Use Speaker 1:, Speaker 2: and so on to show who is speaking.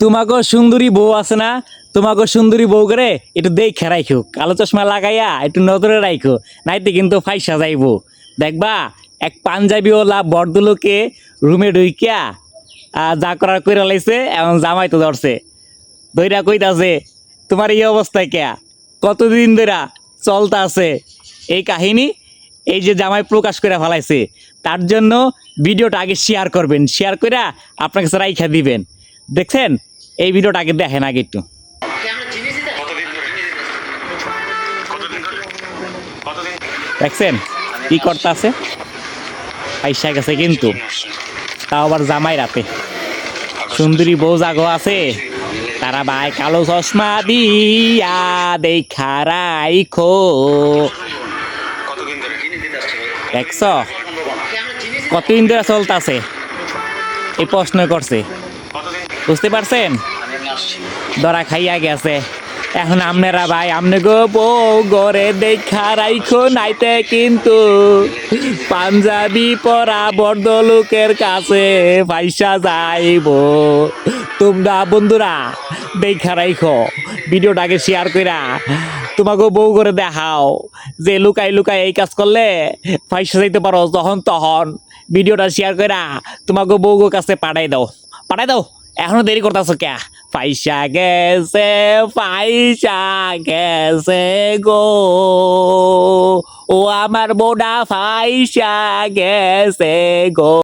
Speaker 1: তোমাকে সুন্দরী বউ আছে না, তোমাকে সুন্দরী বউ করে একটু দেখে রাখো, কালো চশমা লাগাইয়া একটু নজরে রাখো, নাইতে কিন্তু ফাইসা যাইবো। দেখবা এক পাঞ্জাবিওয়ালা বড়দুলোকে রুমে ঢুকিয়া যা করার কইরা লাইছে, এখন জামাই তো ধরছে, দইরা কইতাছে তোমার এই অবস্থায় কে, কতদিন ধরা চলতা আছে এই কাহিনী। এই যে জামাই প্রকাশ করে ফেলাইছে, তার জন্য ভিডিওটা আগে শেয়ার করবেন, শেয়ার করে আপনার কাছে রাইখা দিবেন। দেখছেন, এই ভিডিওটা আগে দেখেন আগে একটু। দেখছেন কি করতে আছে, পয়সা গেছে কিন্তু, তাও আবার জামাই রাতে। সুন্দরী বউ জাগো আছে, তারা ভাই কালো চশমা দিয়া দেখা রাইখো। দেখছ কতদিন ধরে চলতেছে, এই প্রশ্ন করছে, বুঝতে পারছেন? ধরা খাইয়া গেছে। এখন আপনারা ভাই আমনে গো বউ গড়ে দেখা রাইখো, নাইতে কিন্তু পাঞ্জাবি পরা বড় লোকের কাছে পয়সা যাইব। তোমরা বন্ধুরা দেখা রাইখো, ভিডিওটাকে শেয়ার কইরা তোমাকে বউ করে দেখাও যে লুকাই লুকাই এই কাজ করলে পয়সা যাইতে পারো যখন তখন। ভিডিওটা শেয়ার কইরা তোমাকে বউ কাছে পাঠাই দাও, পাঠাই দাও। এখনো দেরি করতেছো কে? পয়সা গেছে, পয়সা গেছে গো, ও আমার বোনা পয়সা গেছে গো।